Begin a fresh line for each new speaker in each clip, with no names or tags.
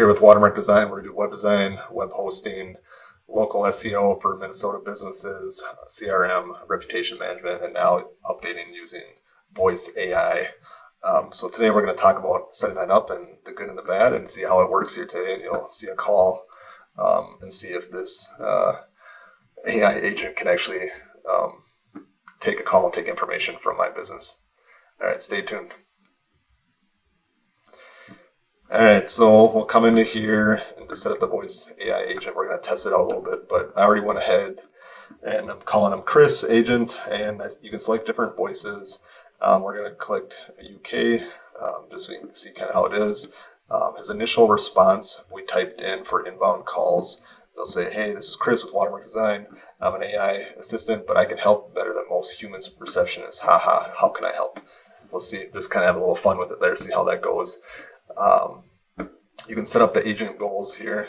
here with Watermark Design. We're going to do web design, web hosting, local SEO for Minnesota businesses, CRM, reputation management, and now updating using Voice AI. So today we're going to talk about setting that up and the good and the bad and see how it works here today. And you'll see a call and see if this AI agent can actually take a call and take information from my business. All right, stay tuned. All right, so we'll come into here and to set up the Voice AI agent. We're going to test it out a little bit, but I already went ahead and I'm calling him Chris agent, and you can select different voices. We're going to click UK just so you can see kind of how it is. His initial response we typed in for inbound calls. They'll say, hey, this is Chris with Watermark Design. I'm an AI assistant, but I can help better than most humans receptionists. Haha, how can I help? We'll see, just kind of have a little fun with it there, see how that goes. You can set up the agent goals here,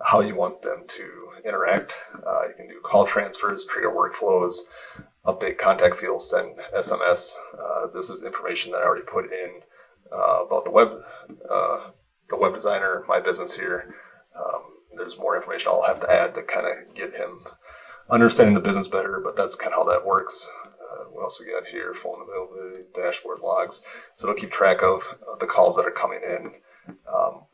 how you want them to interact. You can do call transfers, trigger workflows, update contact fields, send SMS. This is information that I already put in about the web designer, my business here. There's more information I'll have to add to kind of get him understanding the business better, but that's kind of how that works. What else we got here? Phone availability, dashboard logs. So it'll keep track of the calls that are coming in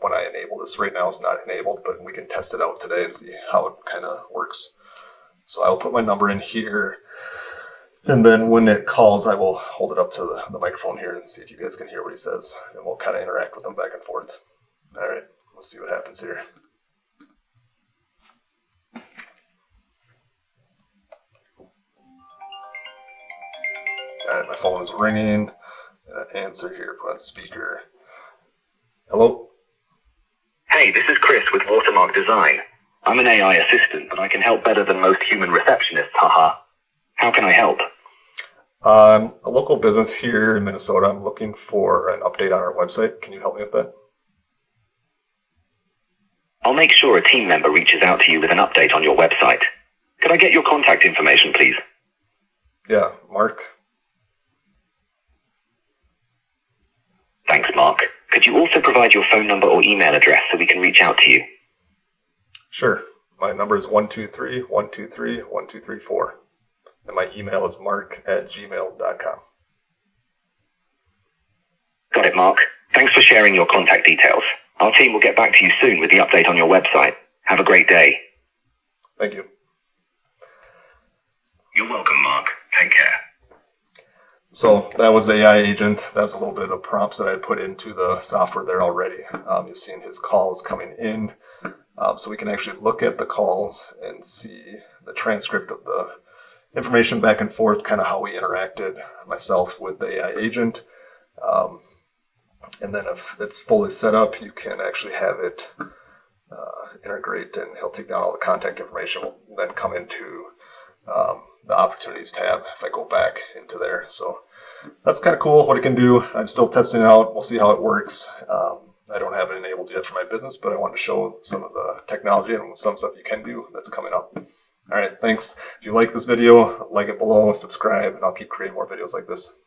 when I enable this. Right now it's not enabled, but we can test it out today and see how it kind of works. So I will put my number in here, and then when it calls, I will hold it up to the microphone here and see if you guys can hear what he says, and we'll kind of interact with them back and forth. All right, let's see what happens here. All right, my phone is ringing. Answer here, put on speaker. Hello?
Hey, this is Chris with Watermark Design. I'm an AI assistant, but I can help better than most human receptionists, haha. How can I help?
A local business here in Minnesota. I'm looking for an update on our website. Can you help me with that?
I'll make sure a team member reaches out to you with an update on your website. Could I get your contact information, please?
Yeah, Mark.
Thanks, Mark. Could you also provide your phone number or email address so we can reach out to you?
Sure. My number is 123-123-1234. And my email is mark@gmail.com.
Got it, Mark. Thanks for sharing your contact details. Our team will get back to you soon with the update on your website. Have a great day.
Thank you.
You're welcome, Mark. Take care.
So that was the AI agent. That's a little bit of prompts that I put into the software there already. You're seeing his calls coming in. So we can actually look at the calls and see the transcript of the information back and forth, kind of how we interacted, myself with the AI agent. And then if it's fully set up, you can actually have it integrate, and he'll take down all the contact information. Will then come into the opportunities tab if I go back into there. So that's kind of cool what it can do. I'm still testing it out. We'll see how it works. I don't have it enabled yet for my business, but I wanted to show some of the technology and some stuff you can do that's coming up. All right, thanks. If you like this video, like it below, subscribe, and I'll keep creating more videos like this.